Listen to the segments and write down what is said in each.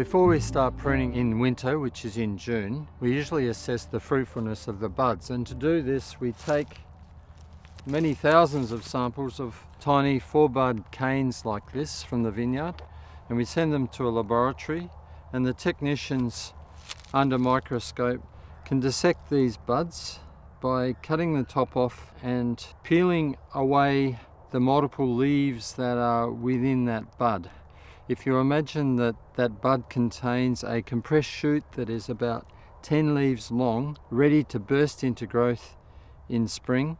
Before we start pruning in winter, which is in June, we usually assess the fruitfulness of the buds, and to do this we take many thousands of samples of tiny 4-bud canes like this from the vineyard, and we send them to a laboratory, and the technicians under microscope can dissect these buds by cutting the top off and peeling away the multiple leaves that are within that bud. If you imagine that that bud contains a compressed shoot that is about 10 leaves long, ready to burst into growth in spring,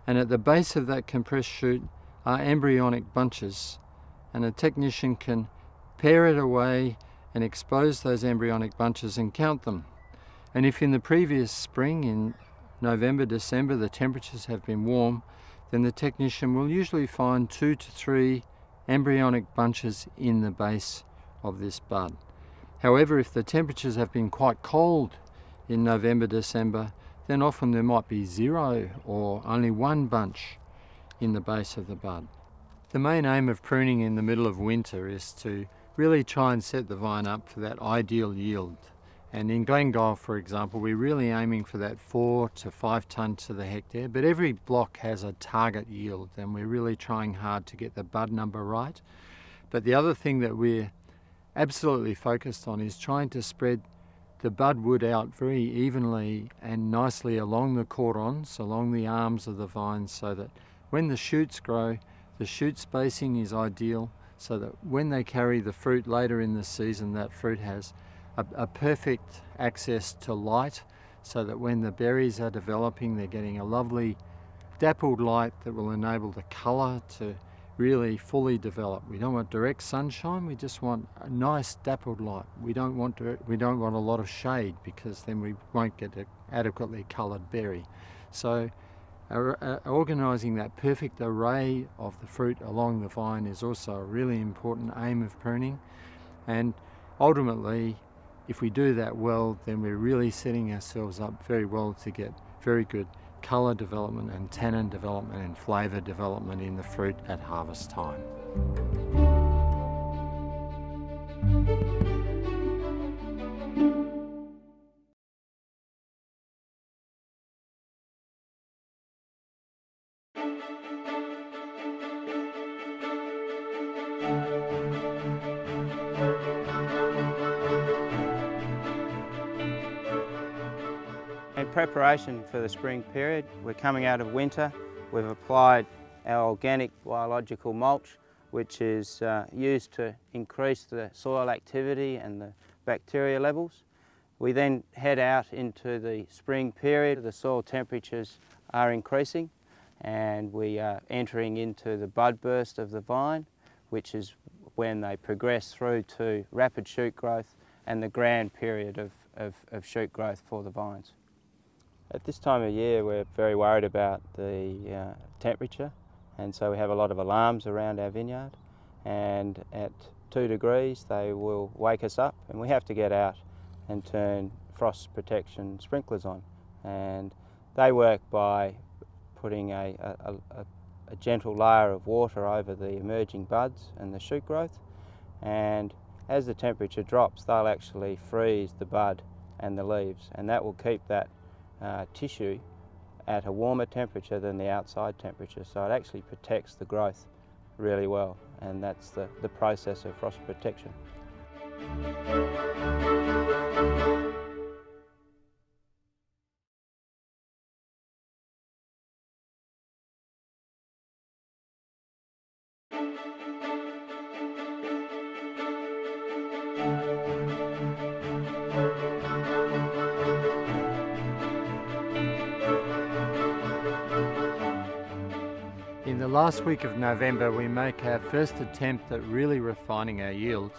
and at the base of that compressed shoot are embryonic bunches, and a technician can pare it away and expose those embryonic bunches and count them. And if in the previous spring, in November, December, the temperatures have been warm, then the technician will usually find 2 to 3 embryonic bunches in the base of this bud. However, if the temperatures have been quite cold in November, December, then often there might be 0 or only 1 bunch in the base of the bud. The main aim of pruning in the middle of winter is to really try and set the vine up for that ideal yield. And in Glengyle, for example, we're really aiming for that 4 to 5 tonnes to the hectare, but every block has a target yield and we're really trying hard to get the bud number right. But the other thing that we're absolutely focused on is trying to spread the bud wood out very evenly and nicely along the cordons, along the arms of the vines, so that when the shoots grow, the shoot spacing is ideal, so that when they carry the fruit later in the season, that fruit has a perfect access to light, so that when the berries are developing, they're getting a lovely dappled light that will enable the colour to really fully develop. We don't want direct sunshine, we just want a nice dappled light. We don't want a lot of shade, because then we won't get an adequately coloured berry. So organising that perfect array of the fruit along the vine is also a really important aim of pruning, and ultimately, if we do that well, then we're really setting ourselves up very well to get very good colour development and tannin development and flavour development in the fruit at harvest time. In preparation for the spring period, we're coming out of winter. We've applied our organic biological mulch, which is used to increase the soil activity and the bacteria levels. We then head out into the spring period. The soil temperatures are increasing and we are entering into the bud burst of the vine, which is when they progress through to rapid shoot growth and the grand period of shoot growth for the vines. At this time of year, we're very worried about the temperature, and so we have a lot of alarms around our vineyard, and at 2 degrees they will wake us up and we have to get out and turn frost protection sprinklers on, and they work by putting a gentle layer of water over the emerging buds and the shoot growth, and as the temperature drops they'll actually freeze the bud and the leaves, and that will keep that tissue at a warmer temperature than the outside temperature, so it actually protects the growth really well, and that's the process of frost protection. In the last week of November, we make our first attempt at really refining our yield,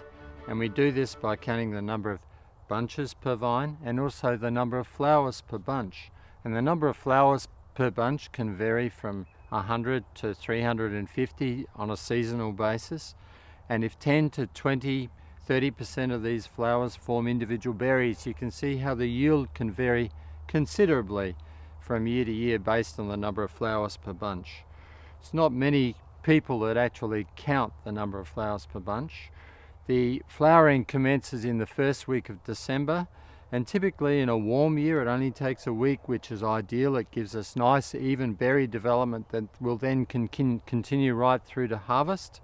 and we do this by counting the number of bunches per vine and also the number of flowers per bunch. And the number of flowers per bunch can vary from 100 to 350 on a seasonal basis, and if 10 to 20, 30% of these flowers form individual berries, you can see how the yield can vary considerably from year to year based on the number of flowers per bunch. It's not many people that actually count the number of flowers per bunch. The flowering commences in the first week of December, and typically in a warm year it only takes a week, which is ideal. It gives us nice even berry development that will then continue right through to harvest.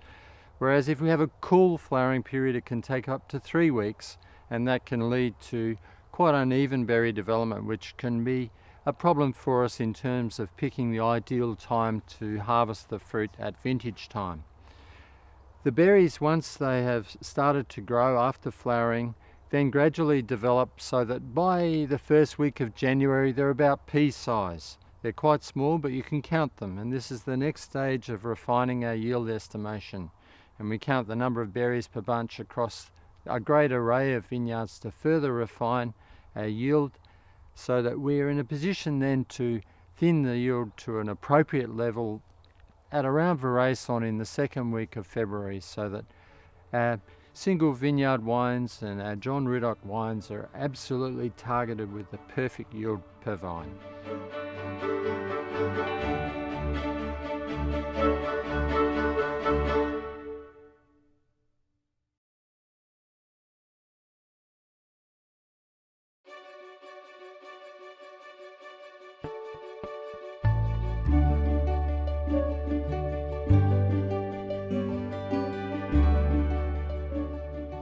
Whereas if we have a cool flowering period, it can take up to 3 weeks, and that can lead to quite uneven berry development, which can be a problem for us in terms of picking the ideal time to harvest the fruit at vintage time. The berries, once they have started to grow after flowering, then gradually develop so that by the first week of January they're about pea size. They're quite small, but you can count them, and this is the next stage of refining our yield estimation. And we count the number of berries per bunch across a great array of vineyards to further refine our yield, so that we're in a position then to thin the yield to an appropriate level at around Veraison in the second week of February, so that our single vineyard wines and our John Riddoch wines are absolutely targeted with the perfect yield per vine.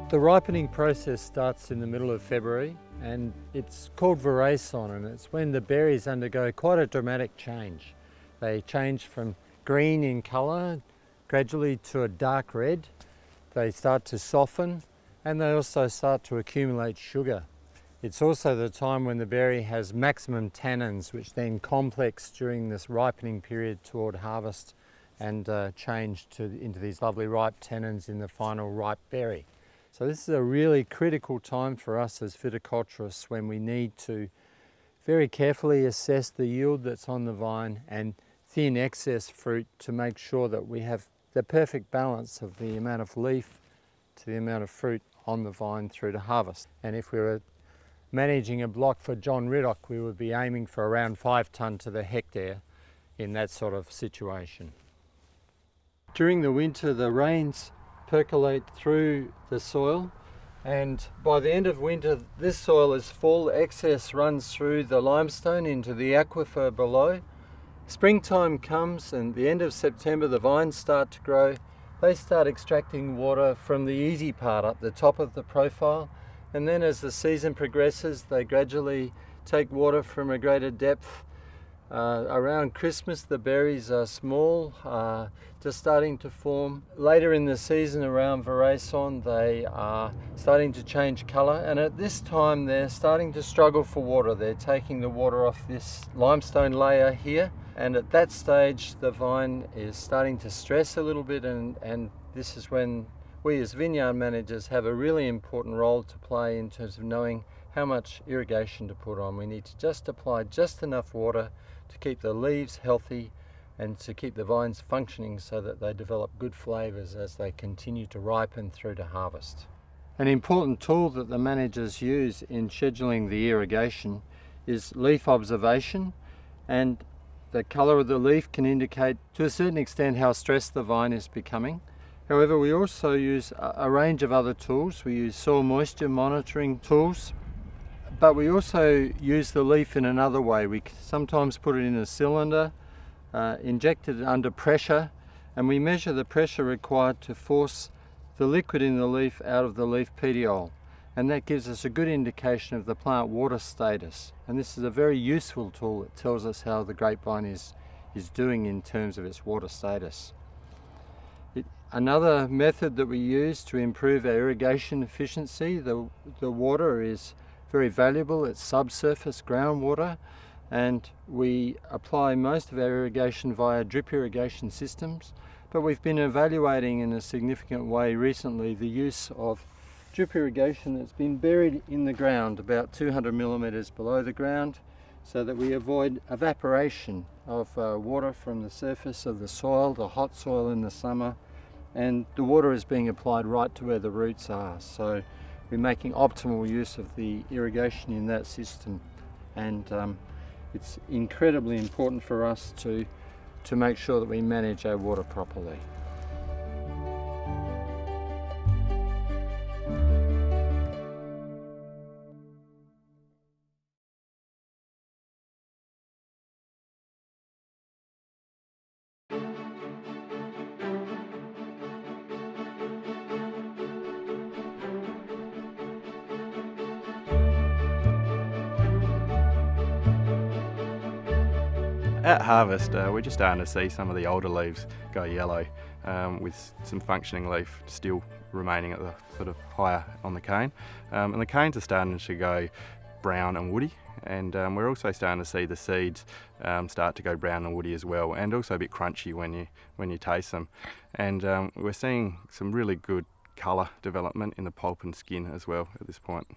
The ripening process starts in the middle of February, and it's called Veraison, and it's when the berries undergo quite a dramatic change. They change from green in colour gradually to a dark red. They start to soften, and they also start to accumulate sugar. It's also the time when the berry has maximum tannins, which then complex during this ripening period toward harvest and change into these lovely ripe tannins in the final ripe berry. So this is a really critical time for us as viticulturists, when we need to very carefully assess the yield that's on the vine and thin excess fruit to make sure that we have the perfect balance of the amount of leaf to the amount of fruit on the vine through to harvest. And if we were managing a block for John Riddoch, we would be aiming for around 5 tonne to the hectare in that sort of situation. During the winter, the rains percolate through the soil, and by the end of winter this soil is full. Excess runs through the limestone into the aquifer below. Springtime comes, and the end of September the vines start to grow. They start extracting water from the easy part up the top of the profile, and then as the season progresses they gradually take water from a greater depth. Around Christmas the berries are small, just starting to form. Later in the season around Veraison they are starting to change colour, and at this time they're starting to struggle for water. They're taking the water off this limestone layer here, and at that stage the vine is starting to stress a little bit, and this is when we as vineyard managers have a really important role to play in terms of knowing how much irrigation to put on. We need to just apply just enough water to keep the leaves healthy and to keep the vines functioning so that they develop good flavours as they continue to ripen through to harvest. An important tool that the managers use in scheduling the irrigation is leaf observation, and the colour of the leaf can indicate to a certain extent how stressed the vine is becoming. However, we also use a range of other tools. We use soil moisture monitoring tools, but we also use the leaf in another way. We sometimes put it in a cylinder, inject it under pressure, and we measure the pressure required to force the liquid in the leaf out of the leaf petiole, and that gives us a good indication of the plant water status. And this is a very useful tool that tells us how the grapevine is doing in terms of its water status. Another method that we use to improve our irrigation efficiency, the water is very valuable. It's subsurface groundwater, and we apply most of our irrigation via drip irrigation systems, but we've been evaluating in a significant way recently the use of drip irrigation that's been buried in the ground about 200 millimeters below the ground, so that we avoid evaporation of water from the surface of the soil, the hot soil in the summer, and the water is being applied right to where the roots are. So we're making optimal use of the irrigation in that system, and it's incredibly important for us to make sure that we manage our water properly. At harvest, we're just starting to see some of the older leaves go yellow, with some functioning leaf still remaining at the sort of higher on the cane. And the canes are starting to go brown and woody, and we're also starting to see the seeds start to go brown and woody as well, and also a bit crunchy when you taste them. And we're seeing some really good colour development in the pulp and skin as well at this point.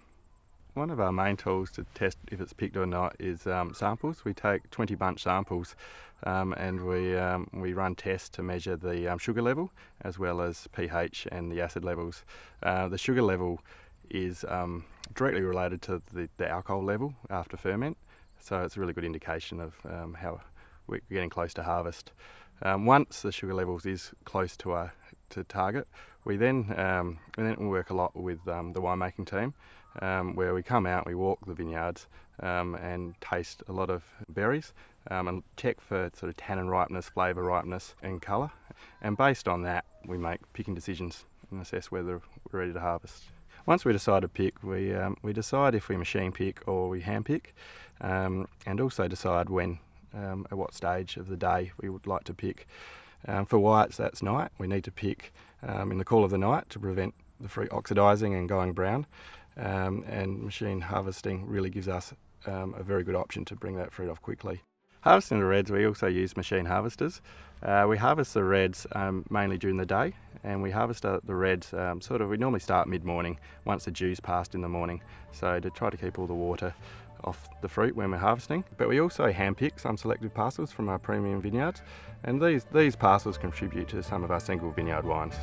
One of our main tools to test if it's picked or not is samples. We take 20 bunch samples and we run tests to measure the sugar level as well as pH and the acid levels. The sugar level is directly related to the alcohol level after ferment, so it's a really good indication of how we're getting close to harvest. Once the sugar levels is close to target, we then work a lot with the winemaking team, where we come out, we walk the vineyards and taste a lot of berries and check for sort of tannin ripeness, flavour ripeness and colour. And based on that, we make picking decisions and assess whether we're ready to harvest. Once we decide to pick, we decide if we machine pick or we hand pick, and also decide when, at what stage of the day we would like to pick. For whites, that's night. We need to pick in the cool of the night to prevent the fruit oxidising and going brown. And machine harvesting really gives us a very good option to bring that fruit off quickly. Harvesting the reds, we also use machine harvesters. We harvest the reds mainly during the day, and we harvest the reds we normally start mid-morning once the dew's passed in the morning, so to try to keep all the water off the fruit when we're harvesting. But we also hand pick some selected parcels from our premium vineyards, and these parcels contribute to some of our single vineyard wines.